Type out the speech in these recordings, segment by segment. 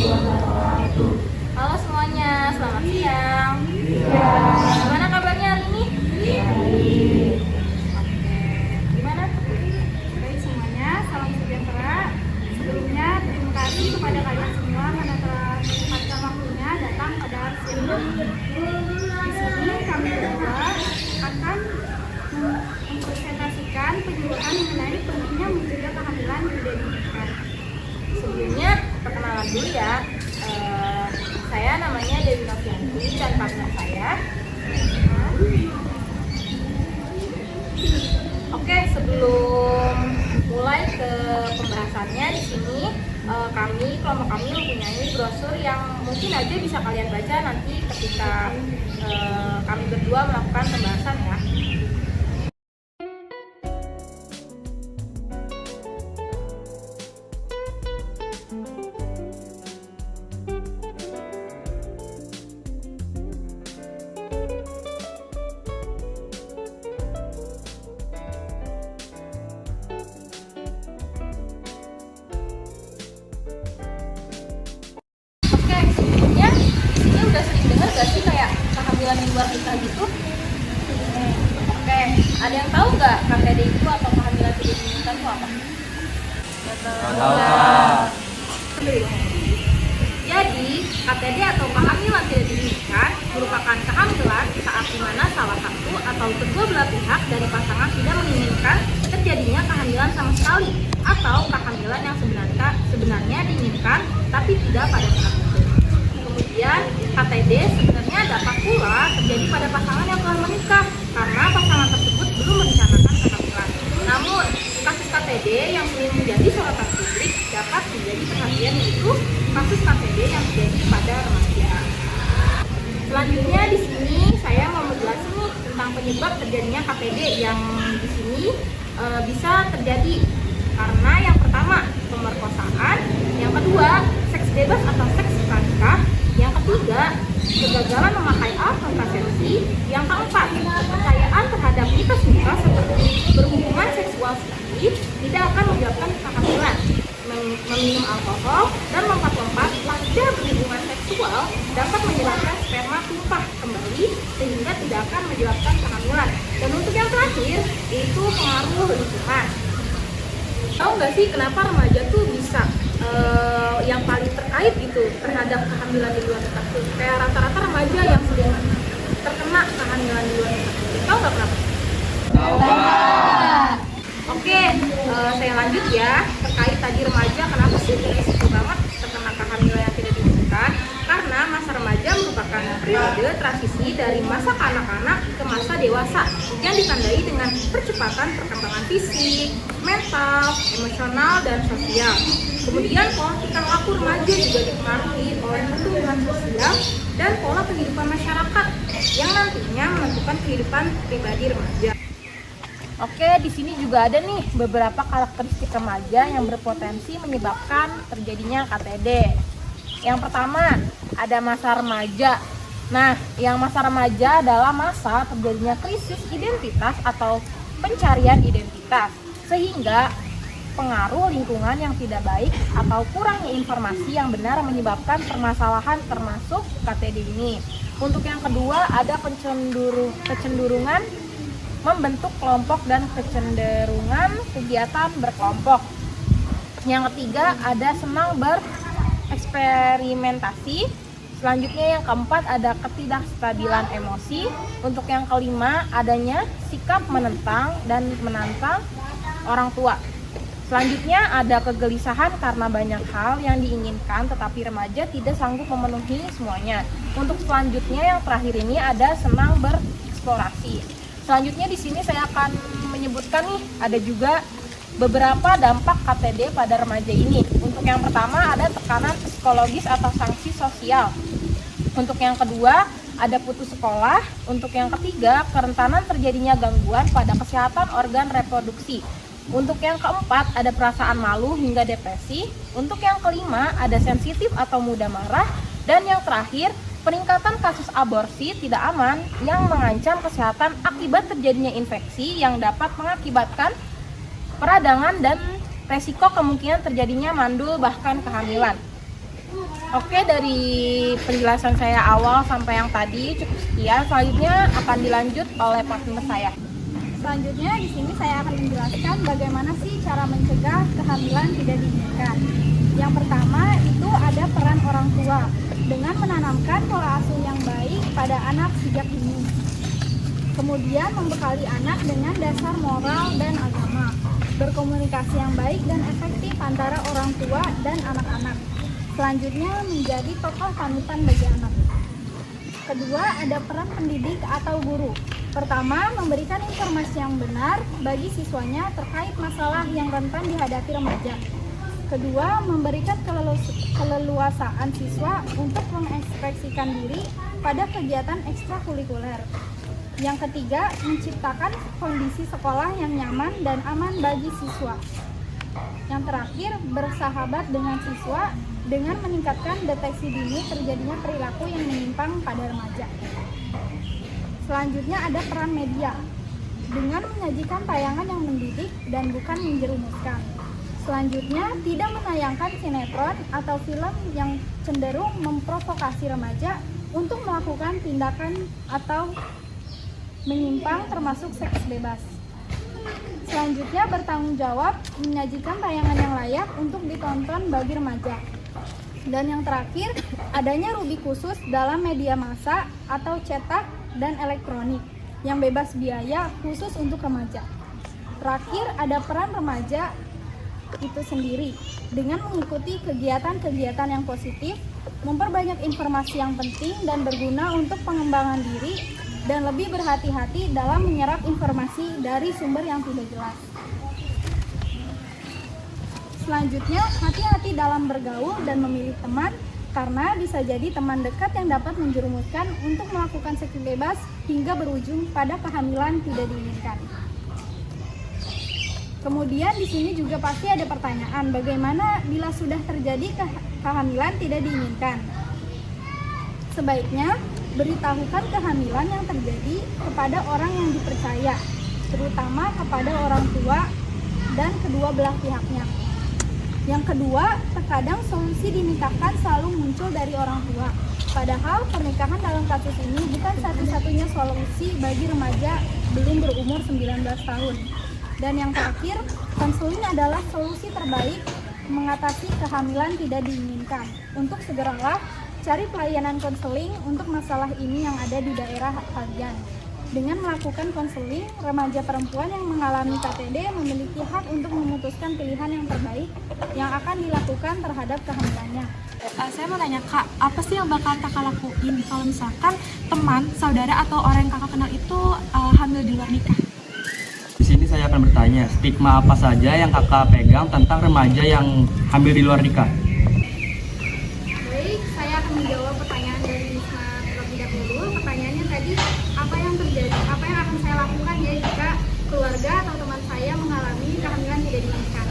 wabarakatuh. Halo semuanya, selamat siang. Gimana kabarnya hari ini? Oke, gimana? Baik semuanya, salam sejahtera. Sebelumnya terima kasih kepada kalian semua karena telah menyempatkan waktunya datang pada siang ini. Di sini kami berdua akan mempresentasikan penjelasan mengenai pentingnya mencegah kehamilan tidak diinginkan. Sebelumnya perkenalan dulu ya. Saya namanya Dewi Novianti dan partner saya. Oke, sebelum mulai ke pembahasannya di sini kelompok kami mempunyai brosur yang mungkin aja bisa kalian baca nanti ketika kami berdua melakukan pembahasan ya. Oke, sebelumnya ini udah sering dengar gak sih kayak kehamilan di luar nikah gitu? Oke, ada yang tahu nggak KTD itu atau kehamilan tidak diinginkan itu apa? Jadi, KTD atau kehamilan tidak diinginkan merupakan kehamilan saat dimana salah satu atau kedua belah pihak dari pasangan tidak menginginkan terjadinya kehamilan sama sekali, atau kehamilan yang sebenarnya diinginkan tapi tidak pada saat itu. Kemudian KTD sebenarnya dapat pula terjadi pada pasangan yang telah menikah karena pasangan tersebut belum merencanakan kehamilan. Namun kasus KTD yang sering menjadi sorotan publik dapat menjadi perhatian, yaitu kasus KTD yang terjadi pada remaja. Selanjutnya di sini saya mau menjelaskan nih tentang penyebab terjadinya KTD yang di sini bisa terjadi karena yang pertama pemerkosaan, yang kedua seks bebas atau seks pranikah, yang ketiga kegagalan memakai alat kontrasepsi, yang keempat kepercayaan terhadap mitos-mitos seperti berhubungan seksual sedikit tidak akan menyebabkan kehamilan, meminum alkohol dan lompat-lompat pada berhubungan seksual dapat menyebabkan sperma tumpah kembali sehingga tidak akan menyebabkan kehamilan. Dan untuk yang terakhir itu pengaruh lingkungan. Tahu nggak sih kenapa remaja tuh bisa yang paling terkait gitu terhadap kehamilan di luar nikah tuh? Kayak rata-rata remaja yang sering terkena kehamilan di luar nikah. Tahu nggak kenapa? Oke, saya lanjut ya terkait tadi remaja, kenapa sih risiko banget terkena kehamilan yang tidak diinginkan? Karena masa remaja merupakan periode transisi dari masa kanak-kanak ke masa dewasa yang ditandai dengan percepatan perkembangan fisik, mental, emosional, dan sosial. Kemudian pola tingkah laku remaja juga dipengaruhi oleh pertumbuhan sosial dan pola kehidupan masyarakat yang nantinya menentukan kehidupan pribadi remaja. Oke, di sini juga ada nih beberapa karakteristik remaja yang berpotensi menyebabkan terjadinya KTD. Yang pertama, ada masa remaja. Nah, yang masa remaja adalah masa terjadinya krisis identitas atau pencarian identitas, sehingga pengaruh lingkungan yang tidak baik atau kurangnya informasi yang benar menyebabkan permasalahan termasuk KTD ini. Untuk yang kedua, ada kecenderungan membentuk kelompok dan kecenderungan kegiatan berkelompok. Yang ketiga, ada senang bereksperimentasi. Selanjutnya yang keempat, ada ketidakstabilan emosi. Untuk yang kelima, adanya sikap menentang dan menantang orang tua. Selanjutnya ada kegelisahan karena banyak hal yang diinginkan tetapi remaja tidak sanggup memenuhi semuanya. Untuk selanjutnya yang terakhir ini ada senang bereksplorasi. Selanjutnya di sini saya akan menyebutkan nih ada juga beberapa dampak KTD pada remaja ini. Untuk yang pertama ada tekanan psikologis atau sanksi sosial. Untuk yang kedua ada putus sekolah. Untuk yang ketiga kerentanan terjadinya gangguan pada kesehatan organ reproduksi. Untuk yang keempat ada perasaan malu hingga depresi. Untuk yang kelima ada sensitif atau mudah marah. Dan yang terakhir peningkatan kasus aborsi tidak aman yang mengancam kesehatan akibat terjadinya infeksi yang dapat mengakibatkan peradangan dan resiko kemungkinan terjadinya mandul bahkan kehamilan. Oke, dari penjelasan saya awal sampai yang tadi cukup sekian. Selanjutnya akan dilanjut oleh partner saya. Selanjutnya di sini saya akan menjelaskan bagaimana sih cara mencegah kehamilan tidak diinginkan. Yang pertama itu ada peran orang tua dengan menanamkan pola asuh yang baik pada anak sejak dini. Kemudian membekali anak dengan dasar moral dan agama, berkomunikasi yang baik dan efektif antara orang tua dan anak-anak. Selanjutnya menjadi tokoh panutan bagi anak. Kedua, ada peran pendidik atau guru. Pertama, memberikan informasi yang benar bagi siswanya terkait masalah yang rentan dihadapi remaja. Kedua, memberikan keleluasaan siswa untuk mengekspresikan diri pada kegiatan ekstrakurikuler. Yang ketiga, menciptakan kondisi sekolah yang nyaman dan aman bagi siswa. Yang terakhir, bersahabat dengan siswa dengan meningkatkan deteksi dini terjadinya perilaku yang menyimpang pada remaja. Selanjutnya ada peran media dengan menyajikan tayangan yang mendidik dan bukan menjerumuskan. Selanjutnya, tidak menayangkan sinetron atau film yang cenderung memprovokasi remaja untuk melakukan tindakan atau menyimpang termasuk seks bebas. Selanjutnya, bertanggung jawab menyajikan tayangan yang layak untuk ditonton bagi remaja. Dan yang terakhir, adanya rubi khusus dalam media massa atau cetak dan elektronik yang bebas biaya khusus untuk remaja. Terakhir, ada peran remaja itu sendiri dengan mengikuti kegiatan-kegiatan yang positif, memperbanyak informasi yang penting dan berguna untuk pengembangan diri, dan lebih berhati-hati dalam menyerap informasi dari sumber yang tidak jelas. Selanjutnya, hati-hati dalam bergaul dan memilih teman, karena bisa jadi teman dekat yang dapat menjerumuskan untuk melakukan seks bebas hingga berujung pada kehamilan tidak diinginkan. Kemudian di sini juga pasti ada pertanyaan, bagaimana bila sudah terjadi kehamilan tidak diinginkan? Sebaiknya beritahukan kehamilan yang terjadi kepada orang yang dipercaya, terutama kepada orang tua dan kedua belah pihaknya. Yang kedua, terkadang solusi dinikahkan selalu muncul dari orang tua. Padahal pernikahan dalam kasus ini bukan satu-satunya solusi bagi remaja belum berumur 19 tahun. Dan yang terakhir, konseling adalah solusi terbaik mengatasi kehamilan tidak diinginkan. Untuk segeralah cari pelayanan konseling untuk masalah ini yang ada di daerah kalian. Dengan melakukan konseling, remaja perempuan yang mengalami KTD memiliki hak untuk memutuskan pilihan yang terbaik yang akan dilakukan terhadap kehamilannya. Saya mau tanya Kak, apa sih yang bakal kakak lakuin kalau misalkan teman, saudara, atau orang yang kakak kenal itu hamil di luar nikah? Di sini saya akan bertanya, stigma apa saja yang kakak pegang tentang remaja yang hamil di luar nikah? Baik, saya akan menjawab pertanyaan dari Nisma terlebih dahulu. Pertanyaannya tadi, apa yang terjadi, apa yang akan saya lakukan ya jika keluarga atau teman saya mengalami kehamilan tidak diinginkan?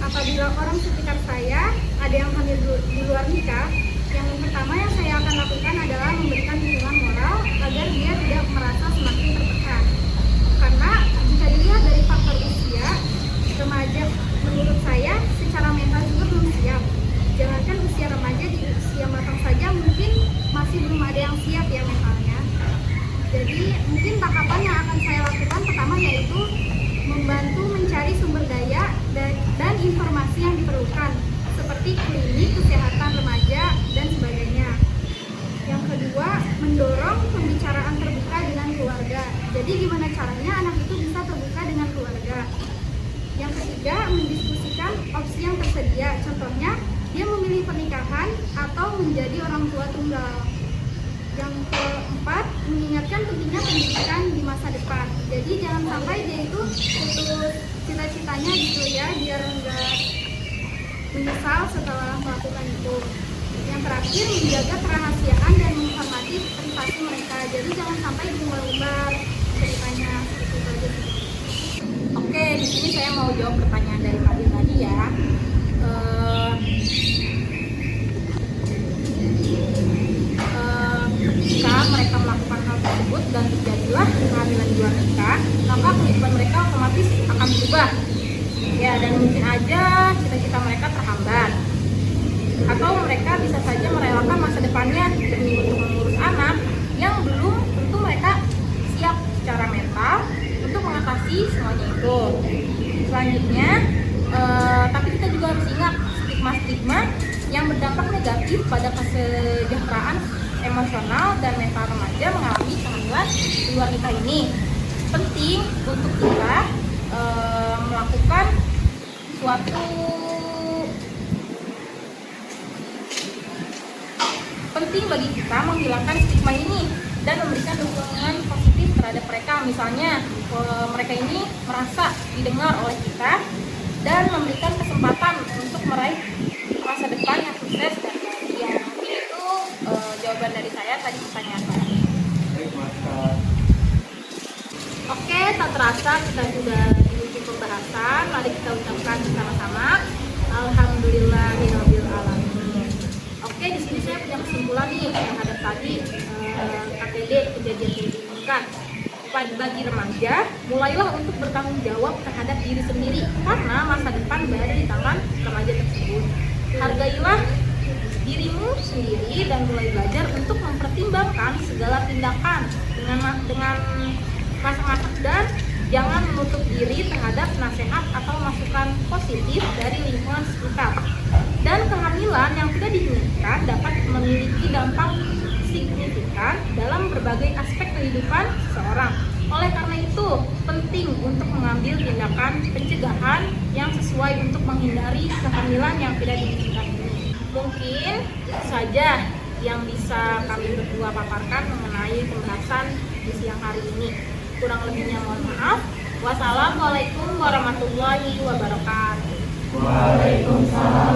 Apabila orang sekitar saya ada yang hamil di luar nikah, yang pertama yang saya akan lakukan adalah memberikan dukungan moral agar dia tidak merasa semakin tertekan. Karena jika dilihat dari faktor usia, remaja menurut saya secara mental juga belum siap. Jangankan usia remaja, di usia matang saja mungkin masih belum ada yang siap ya mentalnya. Jadi mungkin tahapan yang akan saya lakukan pertama yaitu membantu mencari sumber daya dan informasi yang diperlukan seperti klinik kesehatan remaja dan sebagainya. Yang kedua, mendorong pembicaraan terbuka dengan keluarga. Jadi gimana caranya anak itu bisa terbuka dengan keluarga. Yang ketiga, mendiskusikan opsi yang tersedia. Contohnya, dia memilih pernikahan atau menjadi orang tua tunggal. Yang keempat, mengingatkan pentingnya pendidikan di masa depan. Jadi jangan sampai dia itu putus cita-citanya gitu ya, biar enggak menyesal setelah melakukan itu. Yang terakhir, menjaga kerahasiaan dan menghormati privasi mereka. Jadi jangan sampai diumbar-umbar ceritanya seperti itu aja. Oke, di sini saya mau jawab pertanyaan dari Fadil tadi ya. Ketika mereka melakukan hal tersebut dan terjadilah kehamilan di luar nikah, maka kehidupan mereka otomatis akan berubah. Ya, dan mungkin atau mereka bisa saja merelakan masa depannya demi untuk mengurus anak yang belum tentu mereka siap secara mental untuk mengatasi semuanya itu. Selanjutnya, tapi kita juga harus ingat stigma-stigma yang berdampak negatif pada kesejahteraan emosional dan mental remaja mengalami kehamilan di luar nikah ini. Penting untuk kita melakukan suatu penting bagi kita menghilangkan stigma ini dan memberikan dukungan positif terhadap mereka. Misalnya mereka ini merasa didengar oleh kita dan memberikan kesempatan untuk meraih masa depan yang sukses dan bahagia. Itu jawaban dari saya tadi pertanyaan saya. Baik, Mas. Oke, tak terasa kita sudah di ujung pembahasan. Mari kita ucapkan bersama-sama Alhamdulillahirabbil alamin. Oke, di sini saya punya kesimpulan nih terhadap tadi KTD kejadian yang diinginkan. Bagi remaja, mulailah untuk bertanggung jawab terhadap diri sendiri karena masa depan berada di tangan remaja tersebut. Hargailah dirimu sendiri dan mulai belajar untuk mempertimbangkan segala tindakan dengan masak-masak dan jangan menutup diri terhadap nasihat atau masukan positif dari lingkungan sekitar. Dan kehamilan yang tidak diinginkan dapat memiliki dampak signifikan dalam berbagai aspek kehidupan seseorang. Oleh karena itu, penting untuk mengambil tindakan pencegahan yang sesuai untuk menghindari kehamilan yang tidak diinginkan ini. Mungkin itu saja yang bisa kami berdua paparkan mengenai pembahasan di siang hari ini. Kurang lebihnya mohon maaf. Wassalamualaikum warahmatullahi wabarakatuh. Waalaikumsalam